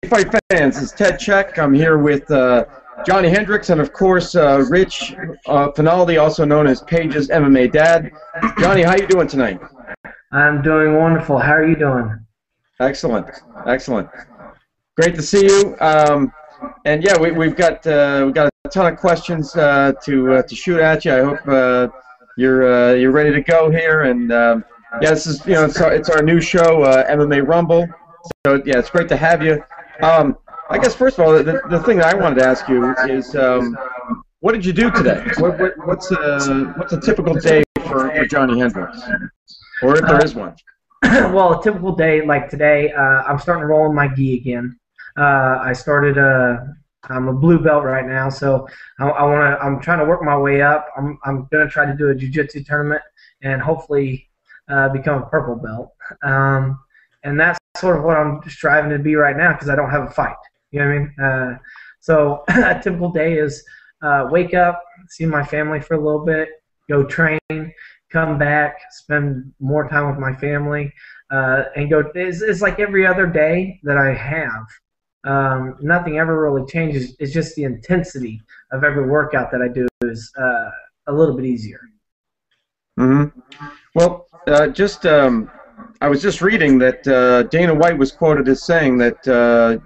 Fight fans, it's Ted Czech. I'm here with Johny Hendricks and, of course, Rich Finaldi, also known as Paige's MMA dad. Johnny, how you doing tonight? I'm doing wonderful. How are you doing? Excellent, excellent. Great to see you. And yeah, we've got a ton of questions to shoot at you. I hope you're ready to go here. And yeah, this is it's our new show, MMA Rumble. So yeah, it's great to have you. I guess first of all, the thing that I wanted to ask you is, what did you do today? What's a typical day for Johny Hendricks, or if there is one? Well, a typical day like today, I'm starting to roll in my gi again. I started. I'm a blue belt right now, so I'm trying to work my way up. I'm gonna try to do a jiu-jitsu tournament and hopefully become a purple belt. And that's sort of what I'm striving to be right now because I don't have a fight. You know what I mean? So a typical day is wake up, see my family for a little bit, go train, come back, spend more time with my family, and go. It's like every other day that I have. Nothing ever really changes. It's just the intensity of every workout that I do is a little bit easier. Mm-hmm. Well, I was just reading that Dana White was quoted as saying that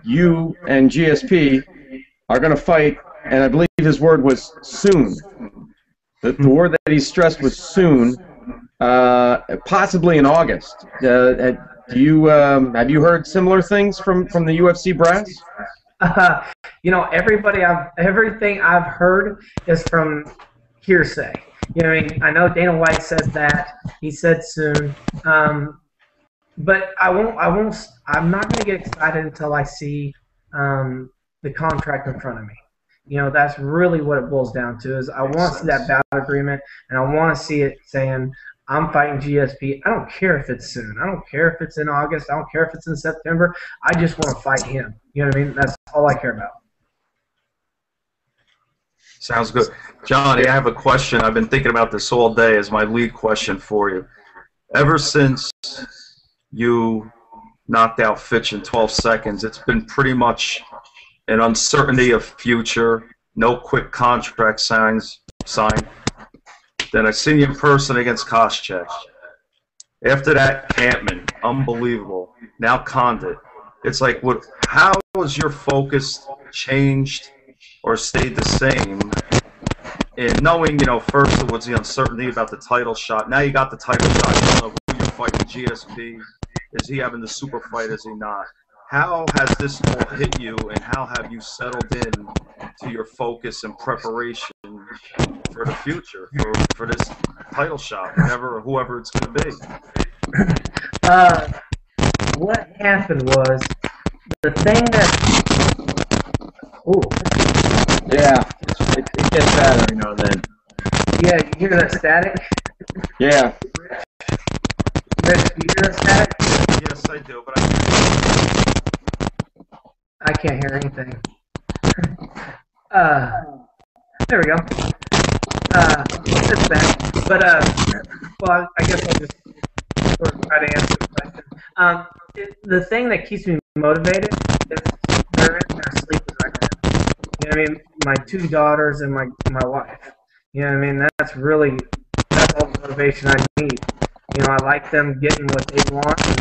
you and GSP are going to fight, and I believe his word was soon. The word that he stressed was soon, possibly in August. Have you heard similar things from the UFC brass? Everything I've heard is from hearsay. You know what I mean? I know Dana White says that. He said soon. But I'm not going to get excited until I see the contract in front of me. That's really what it boils down to is I want to see that bout agreement, and I want to see it saying, I'm fighting GSP. I don't care if it's soon. I don't care if it's in August. I don't care if it's in September. I just want to fight him. You know what I mean? That's all I care about. Sounds good. Johnny, I have a question. I've been thinking about this all day as my lead question for you. Ever since you knocked out Fitch in 12 seconds, it's been pretty much an uncertainty of future, no quick contract signed. Then I seen you in person against Koscheck. After that, Campman, unbelievable. Now Condit. It's like, how has your focus changed or stayed the same in knowing, first it was the uncertainty about the title shot. Now you got the title shot. You don't know who you're fighting, GSP. Is he having the super fight? Is he not? How has this all hit you, and how have you settled in to your focus and preparation for the future, for this title shot, whoever it's going to be? What happened was the thing that... Ooh. Yeah, it gets bad every now and then. Yeah, you hear that static? Yeah. Rich, do you hear that static? Yes, I do, but I can't hear anything. There we go. It's bad. But, well, I guess I'll just sort of try to answer the question. The thing that keeps me motivated is they're in their sleeping right now. You know what I mean? My 2 daughters and my wife. You know what I mean? That's all the motivation I need. I like them getting what they want, and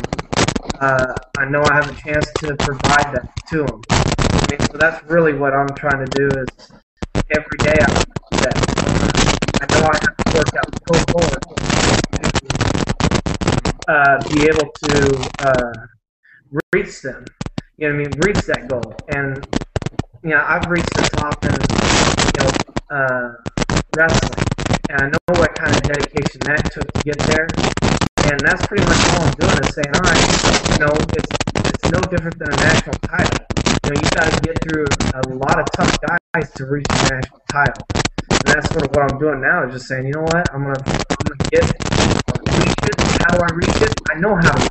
I know I have a chance to provide that to them. So that's really what I'm trying to do is every day I know I have to work out so hard to be able to reach them. You know what I mean? Reach that goal. And I've reached the top in wrestling, and I know what kind of dedication that took to get there. And that's pretty much all I'm doing is saying, all right, it's no different than a national title. You've got to get through a lot of tough guys to reach the national title. And that's sort of what I'm doing now is just saying, you know what, I'm gonna reach it. How do I reach it? I know how to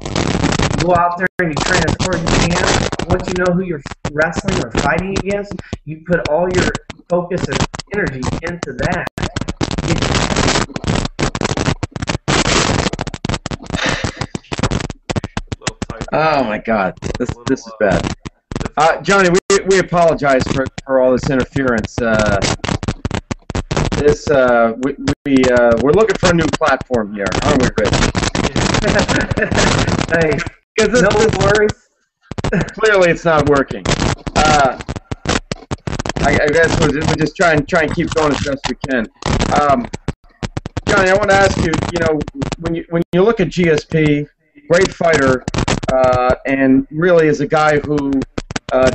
go out there and you train as hard as you can. Once you know who you're wrestling or fighting against, you put all your focus and energy into that. Oh my God, this is bad. Johnny, we apologize for all this interference. We're looking for a new platform here, aren't we, Rich? Hey, no worries. Clearly, it's not working. I guess we're just trying to keep going as best we can. Johnny, I want to ask you. You know, when you look at GSP, great fighter, and really is a guy who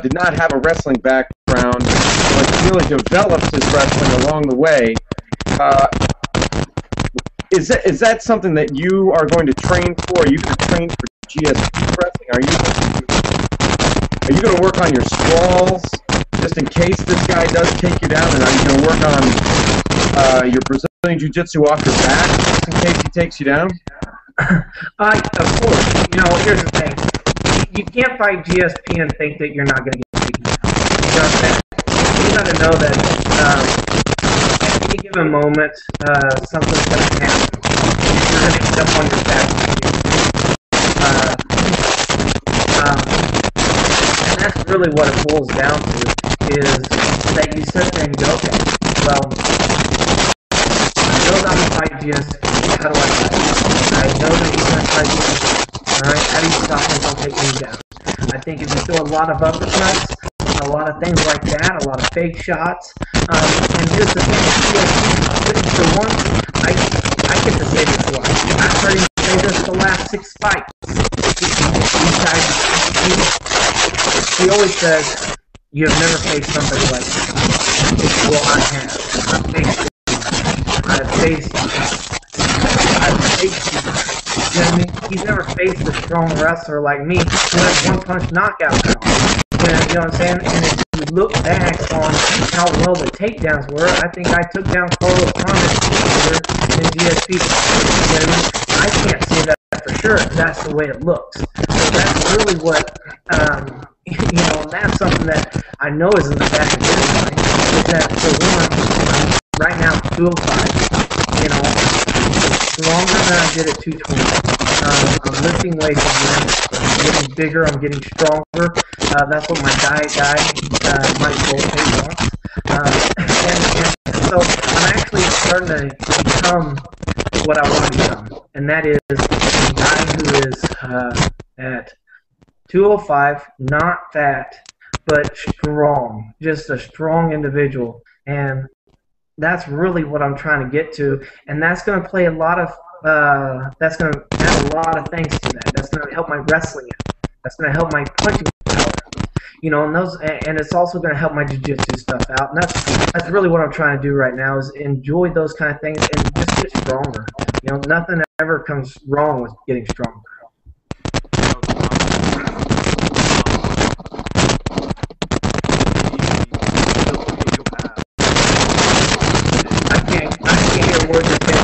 did not have a wrestling background, but really developed his wrestling along the way. Is that something that you are going to train for? Are you going to train for GSP wrestling? Are you going to work on your sprawls just in case this guy does take you down? And are you going to work on your Brazilian Jiu-Jitsu off your back just in case he takes you down? Of course. You know, here's the thing. You can't fight GSP and think that you're not going to get taken down. You got to know that at any given moment, something's going to happen. You're going to end up on your back. And that's really what it boils down to, is that you sit there and you go, okay, well, I know that I'm going to fight GSP. How do I fight? I know that he's going to fight GSP. Alright, how do you stop him from taking you down? I think if you throw a lot of uppercuts, a lot of things like that, a lot of fake shots, and here's the thing, for one, I get to say this one. I've heard him say this the last 6 fights. He always says, you have never faced somebody like this. Well, I have. I've faced you. You know what I mean? He's never faced a strong wrestler like me who has one-punch knockout power. You know what I'm saying? And if you look back on how well the takedowns were, I think I took down Carlos Thomas easier than GSP. You know what I mean? I can't say that for sure. That's the way it looks. So that's really what, you know, that's something that I know is in the back of his mind. Is that, for one, right now, 205, you know, stronger than I did at 220. I'm lifting weights again. I'm getting bigger. I'm getting stronger. That's what my diet guy, Mike Bolte, wants. And so I'm actually starting to become what I want to become, and that is a guy who is at 205, not fat, but strong. Just a strong individual, and that's really what I'm trying to get to, and that's going to play a lot of. That's going to add a lot of things to that. That's going to help my wrestling. That's going to help my punching power. You know, and it's also going to help my jiu-jitsu stuff out. And that's really what I'm trying to do right now, is enjoy those kind of things and just get stronger. You know, nothing ever comes wrong with getting stronger. I can't hear words you're saying.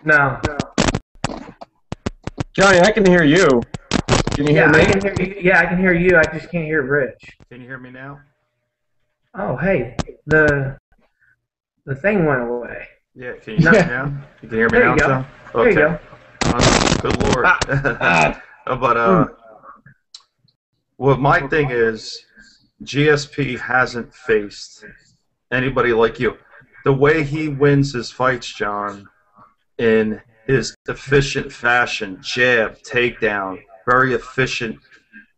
No. Johnny, I can hear you. Can you hear me? I can hear you. I just can't hear Rich. Can you hear me now? Oh, hey, the thing went away. Yeah, can you hear me now? You can hear me now, John? There you go. Good Lord. But well, my thing is, GSP hasn't faced anybody like you. The way he wins his fights, John, in his efficient fashion, jab, takedown, very efficient.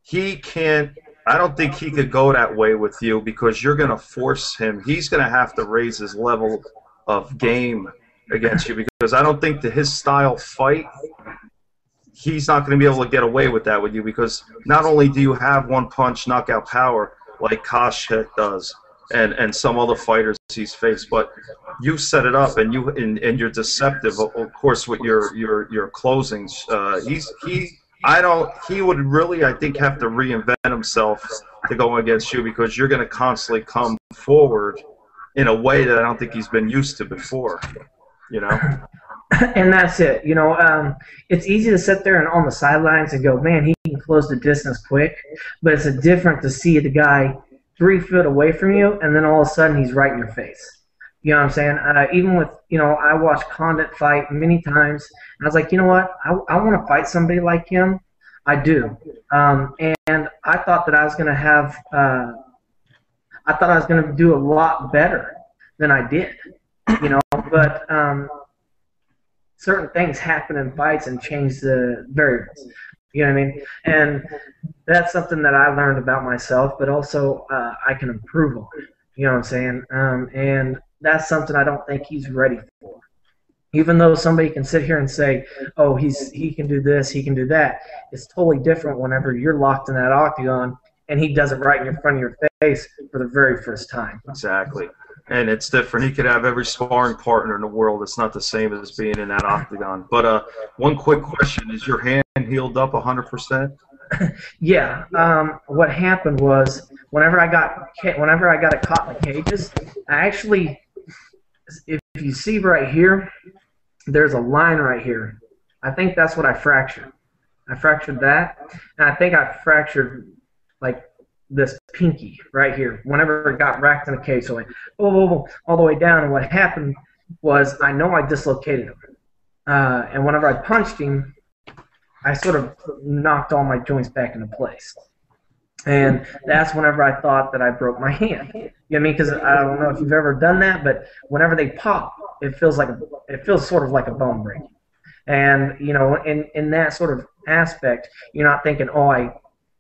He can't, I don't think he could go that way with you, because you're going to force him. He's going to have to raise his level of game against you, because I don't think that his style fight, he's not going to be able to get away with that with you, because not only do you have one-punch knockout power like Koscheck does, and some other fighters he's faced, but you set it up, and you're deceptive, of course, with your closings. He would really, I think, have to reinvent himself to go against you, because you're going to constantly come forward in a way that I don't think he's been used to before, you know? And that's it. You know, it's easy to sit there and on the sidelines and go, man, he can close the distance quick, but it's different to see the guy 3 foot away from you, and then all of a sudden he's right in your face. You know what I'm saying? Even with, I watched Condit fight many times, and I was like, you know what? I want to fight somebody like him. I do. And I thought that I was going to have, I thought I was going to do a lot better than I did, but certain things happen in fights and change the variables. You know what I mean? And that's something that I learned about myself, but also I can improve on. You know what I'm saying? And that's something I don't think he's ready for. Even though somebody can sit here and say, oh, he can do this, he can do that, it's totally different whenever you're locked in that octagon and he does it right in front of your face for the very first time. Exactly. And it's different. He could have every sparring partner in the world. It's not the same as being in that octagon. But one quick question. Is your hand healed up 100%? Yeah. What happened was whenever I got it caught in the cages, I actually, if you see right here, there's a line right here. I think that's what I fractured. I fractured that, and I think I fractured like this pinky right here. Whenever it got racked in the cage, so I went all the way down. And what happened was I know I dislocated him, and whenever I punched him, I sort of knocked all my joints back into place. And that's whenever I thought that I broke my hand. You know what I mean? Because I don't know if you've ever done that, but whenever they pop, it feels sort of like a bone break. And in that sort of aspect, you're not thinking, oh, I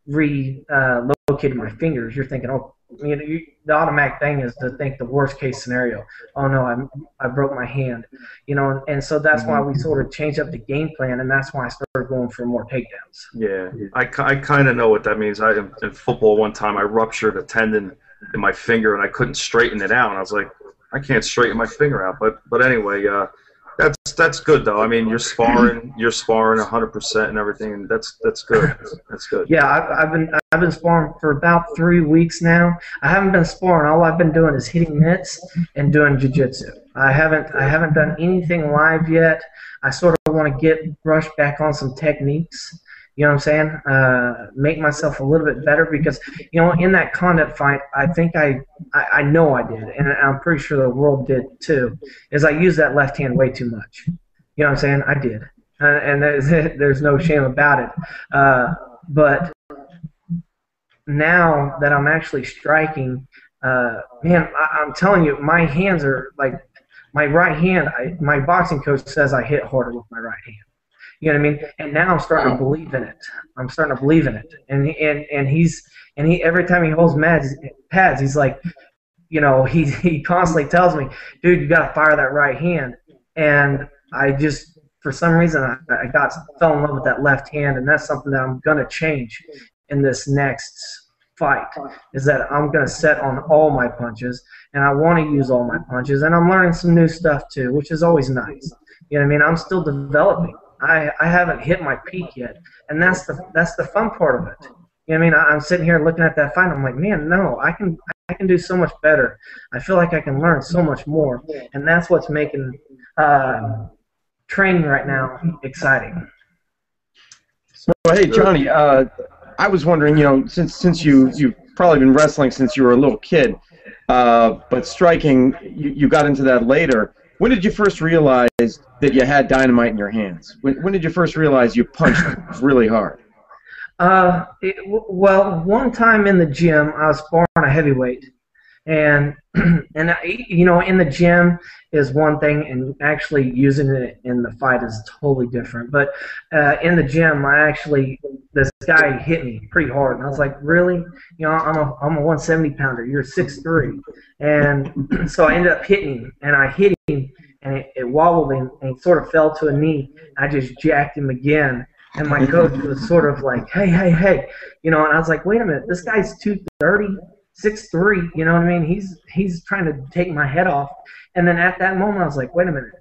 relocated my fingers. You're thinking, oh, the automatic thing is to think the worst case scenario. Oh no, I broke my hand. And so that's why we sort of changed up the game plan, and that's why I started going for more takedowns. Yeah, I kind of know what that means. In football one time I ruptured a tendon in my finger and I couldn't straighten it out. And I was like, I can't straighten my finger out. But anyway, that's good though. I mean, you're sparring 100% and everything, and that's good. That's good. Yeah, I've been sparring for about 3 weeks now. I haven't been sparring. All I've been doing is hitting mitts and doing jiu-jitsu. I haven't done anything live yet. I sort of want to brush back on some techniques. You know what I'm saying? Make myself a little bit better because, in that Condit fight, I think I know I did, and I'm pretty sure the world did too, is I used that left hand way too much. You know what I'm saying? I did. And there's no shame about it. But now that I'm actually striking, man, I'm telling you, my hands are like, my right hand, my boxing coach says I hit harder with my right hand. You know what I mean? And now I'm starting to believe in it. I'm starting to believe in it. And he every time he holds pads, he's like, he constantly tells me, dude, you got to fire that right hand. And I just, for some reason, I fell in love with that left hand, and that's something that I'm going to change in this next fight, is that I'm going to set on all my punches, and I want to use all my punches, and I'm learning some new stuff too, which is always nice. You know what I mean? I'm still developing. I haven't hit my peak yet, and that's the fun part of it. You know what I mean? I'm sitting here looking at that fight, and I'm like, man, no, I can do so much better. I feel like I can learn so much more, and that's what's making training right now exciting. So, hey, Johnny, I was wondering, since you've probably been wrestling since you were a little kid, but striking, you got into that later. When did you first realize that you had dynamite in your hands? When did you first realize you punched really hard? Well, one time in the gym, I was sparring a heavyweight, and in the gym is one thing, and actually using it in the fight is totally different. But in the gym, this guy hit me pretty hard, and I was like, really? I'm a 170 pounder. You're 6'3", and so I ended up hitting him, and I hit him, and it wobbled him, and he sort of fell to a knee. I just jacked him again. And my coach was sort of like, hey, and I was like, wait a minute, this guy's 230, 6'3", you know what I mean? He's trying to take my head off. And then at that moment, I was like, wait a minute,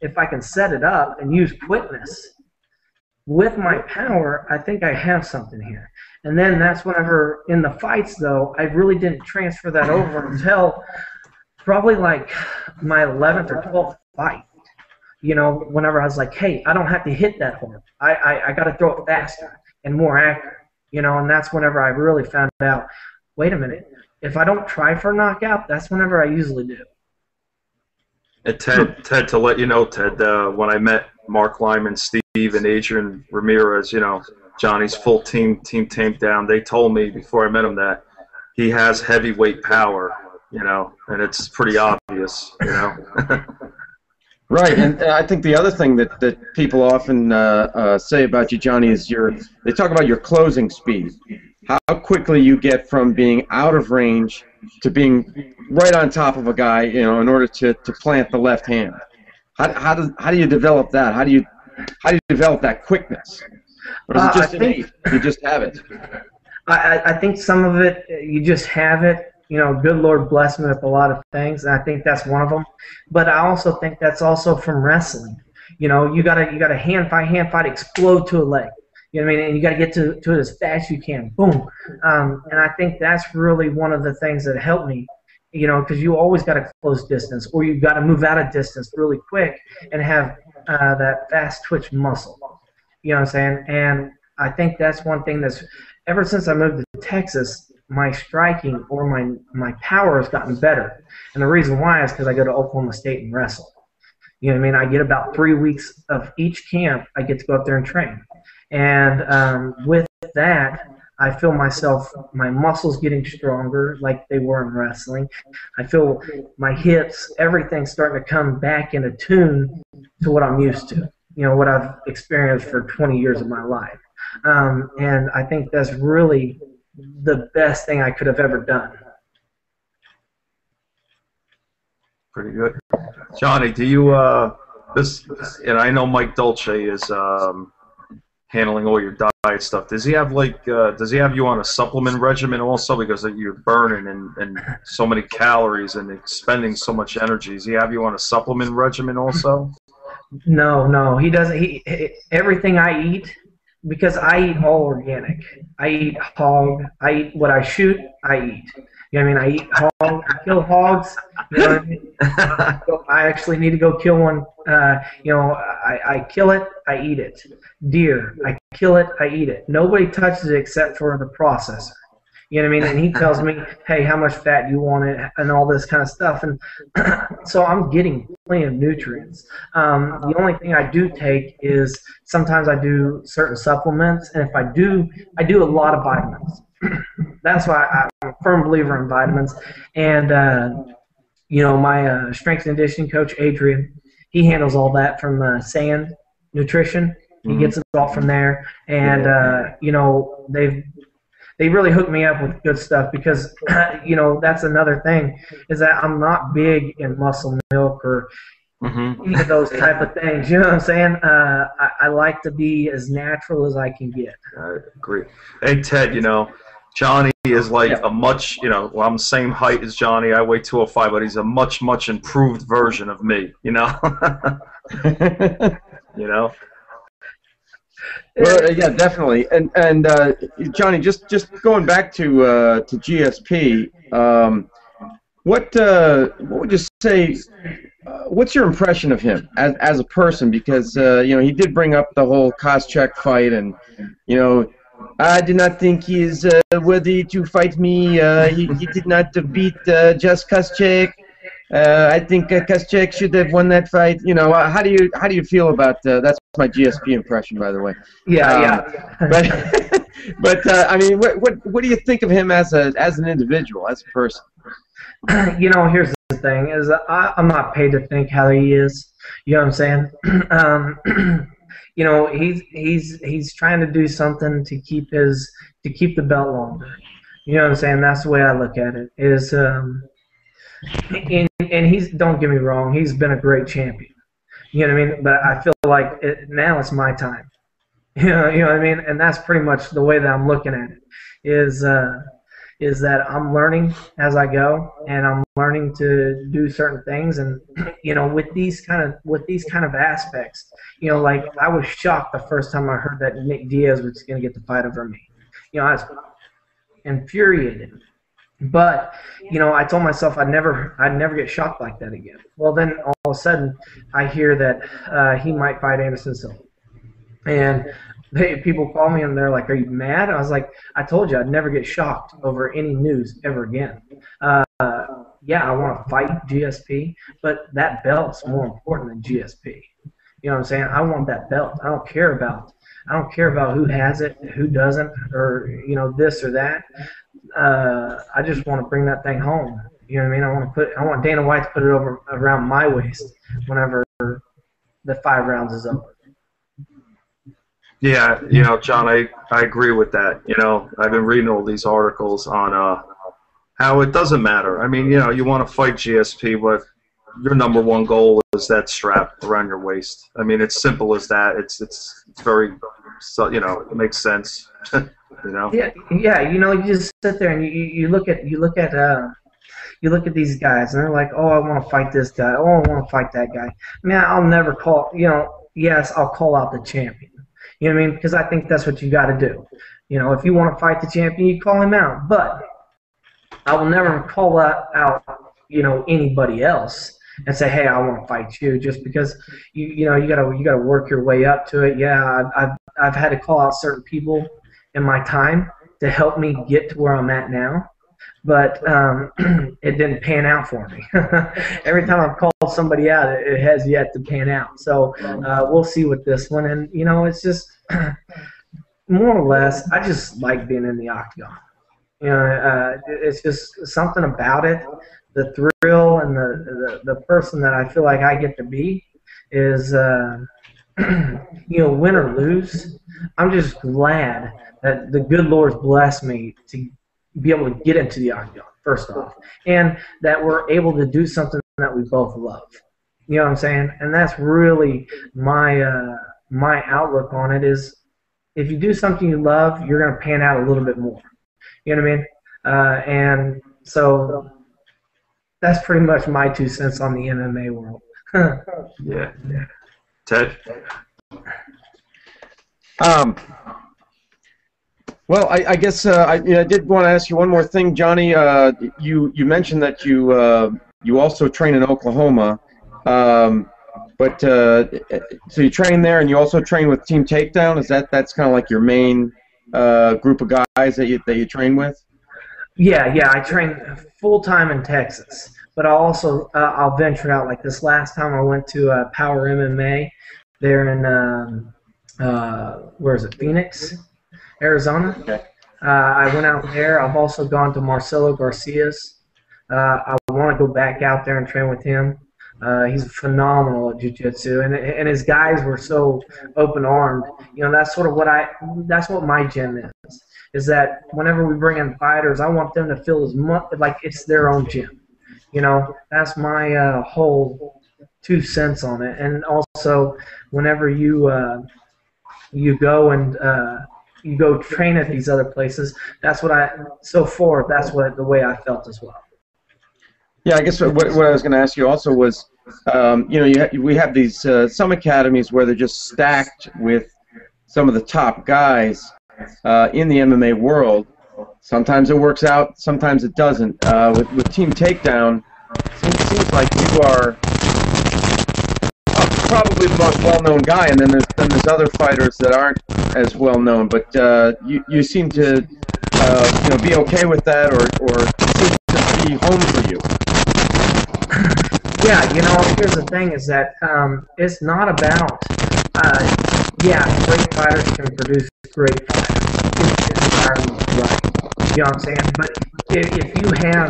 if I can set it up and use quickness with my power, I think I have something here. And then that's whenever, in the fights, though, I really didn't transfer that over until probably like my 11th or 12th fight. Whenever I was like, hey, I don't have to hit that hard. I got to throw it faster and more accurate. And that's whenever I really found out, wait a minute, if I don't try for a knockout, that's whenever I usually do. And Ted, to let you know, Ted, when I met Mark Lyman, Steve, and Adrian Ramirez, you know, Johnny's full team tamed down, they told me before I met him that he has heavyweight power, you know, and it's pretty obvious, you know. Right, and I think the other thing that people often say about you, Johnny, is they talk about your closing speed. How quickly you get from being out of range to being right on top of a guy, you know, in order to plant the left hand. How do you develop that? How do you develop that quickness? Or is it just innate? You just have it? I think some of it, you just have it. You know, good Lord bless me with a lot of things, and I think that's one of them. But I also think that's also from wrestling. You know, you gotta hand fight, explode to a leg. You know what I mean? And you got to get to it as fast as you can. Boom. And I think that's really one of the things that helped me, you know, because you always got to close distance, or you've got to move out of distance really quick and have that fast twitch muscle. You know what I'm saying? And I think that's one thing that's, ever since I moved to Texas, my striking or my power has gotten better. And the reason why is because I go to Oklahoma State and wrestle. You know what I mean? I get about 3 weeks of each camp, I get to go up there and train. And with that, I feel my muscles getting stronger like they were in wrestling. I feel my hips, everything's starting to come back into tune to what I'm used to, you know, what I've experienced for 20 years of my life. And I think that's really the best thing I could have ever done. Pretty good. Johnny, do you, and I know Mike Dolce is handling all your diet stuff. Does he have does he have you on a supplement regimen also, because you're burning and so many calories and expending so much energy? Does he have you on a supplement regimen also? No, he doesn't. Everything I eat, because I eat all organic. I eat hog. I eat what I shoot. I eat. You know what I mean? I eat hog. I kill hogs. You know what I mean? I actually need to go kill one. You know, I kill it. I eat it. Deer. I kill it. I eat it. Nobody touches it except for the processor. You know what I mean? And he tells me, hey, how much fat do you want it, and all this kind of stuff. And so I'm getting plenty of nutrients. The only thing I do take is sometimes I do certain supplements, and if I do a lot of vitamins. That's why I'm a firm believer in vitamins. And, you know, my strength and conditioning coach, Adrian, he handles all that from Sand Nutrition. He gets it all from there. And, you know, they really hooked me up with good stuff because, you know, that's another thing, is that I'm not big in muscle milk or any of those type of things. You know what I'm saying? I like to be as natural as I can get. I agree. Hey, Ted, you know, Johnny is like a much, you know, well, I'm the same height as Johnny. I weigh 205, but he's a much, much improved version of me, you know? You know? Well, yeah, definitely. And Johnny, just going back to GSP, what would you say? What's your impression of him as a person? Because you know, he did bring up the whole Czech fight, and you know, I do not think he is worthy to fight me. He did not beat just Czech. I think Czech should have won that fight. You know, how do you feel about that's my GSP impression, by the way. Yeah. But I mean, what do you think of him as an individual, as a person? You know, here's the thing: is I'm not paid to think how he is. You know what I'm saying? You know, he's trying to do something to keep the belt longer. You know what I'm saying? That's the way I look at it. Is and he's, don't get me wrong, he's been a great champion. You know what I mean? But I feel like now it's my time. You know what I mean? And that's pretty much the way that I'm looking at it. Is that I'm learning as I go, and I'm learning to do certain things, and you know, with these kind of aspects, you know, like I was shocked the first time I heard that Nick Diaz was going to get the fight over me. You know, I was infuriated. But you know, I told myself I'd never get shocked like that again. Well, then all of a sudden I hear that he might fight Anderson Silva, and People call me and they're like, "Are you mad?" I was like, "I told you I'd never get shocked over any news ever again." Yeah, I want to fight GSP, but that belt's more important than GSP. You know what I'm saying? I want that belt. I don't care about who has it, who doesn't, or this or that. I just want to bring that thing home. You know what I mean? I want Dana White to put it over around my waist whenever the 5 rounds is over. Yeah, John, I agree with that. I've been reading all these articles on how it doesn't matter. I mean, you want to fight GSP, but your number one goal is that strap around your waist. I mean, it's simple as that. It's very, it makes sense. Yeah. You just sit there and you look at these guys and they're like, oh, I want to fight this guy. Oh, I want to fight that guy. Man, I'll never call. Yes, I'll call out the champion. You know what I mean? Because I think that's what you got to do. If you want to fight the champion, you call him out. But I will never call out anybody else and say, hey, I want to fight you, just because you gotta work your way up to it. Yeah, I've had to call out certain people in my time to help me get to where I'm at now, but it didn't pan out for me. Every time I've called somebody out, it has yet to pan out. So we'll see with this one, and it's just more or less, I just like being in the octagon. It's just something about it. The thrill and the person that I feel like I get to be is, win or lose. I'm just glad that the good Lord's blessed me to be able to get into the octagon, first off, and that we're able to do something that we both love. You know what I'm saying? And that's really my outlook on it is, if you do something you love, you're going to pan out a little bit more. You know what I mean? And so that's pretty much my 2 cents on the MMA world. Yeah. Ted? Well, I guess I did want to ask you one more thing, Johnny. You mentioned that you also train in Oklahoma, but so you train there, and you also train with Team Takedown. That's kind of like your main group of guys that you train with? Yeah, I train full-time in Texas, but I'll venture out. Like this last time I went to Power MMA there in, where is it, Phoenix, Arizona. Okay. I went out there. I've also gone to Marcelo Garcia's. I want to go back out there and train with him. He's phenomenal at jiu-jitsu, and his guys were so open-armed. That's sort of that's what my gym is that whenever we bring in fighters, I want them to feel as much like it's their own gym. That's my whole 2 cents on it. And also, whenever you go and you go train at these other places, that's what the way I felt as well. Yeah, I guess what I was going to ask you also was, we have these some academies where they're just stacked with some of the top guys in the MMA world. Sometimes it works out, sometimes it doesn't. With Team Takedown, it seems like you are probably the most well-known guy, and then there's other fighters that aren't as well-known. But you seem to be okay with that, or seem to be home for you. Yeah, here's the thing is that it's not about, great fighters can produce great fighters. It's entirely right. You know what I'm saying? But if you have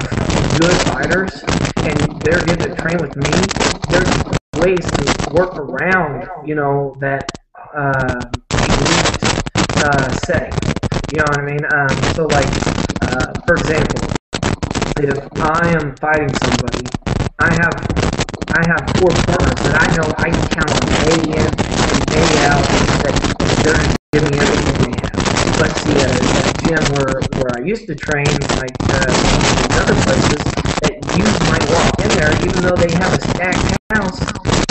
good fighters and they're getting to train with me, there's ways to work around, that elite setting. You know what I mean? So, like, for example, if I am fighting somebody, I have 4 partners that I know I can count on day in and day out that they're going to give me everything they have. But see, at a gym where I used to train, like in other places, that you might walk in there, even though they have a stacked house,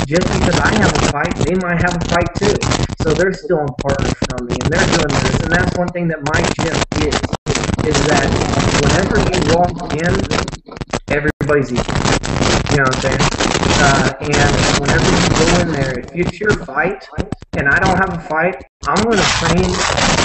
just because I have a fight, they might have a fight too. So they're stealing partners from me, and they're doing this. And that's one thing that my gym is that whenever you walk in, everybody everybody's equal. You know what I'm saying? And whenever you go in there, if it's your fight, and I don't have a fight, I'm gonna train.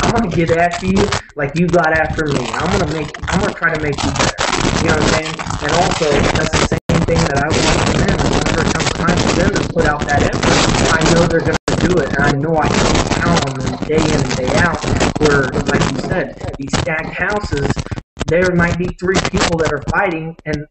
I'm gonna get after you like you got after me. I'm gonna try to make you better. You know what I'm saying? And also, that's the same thing that I want from them. Whenever it comes time for them to put out that effort, I know they're gonna do it, and I know I can count on them day in and day out. Where, like you said, these stacked houses, there might be 3 people that are fighting, and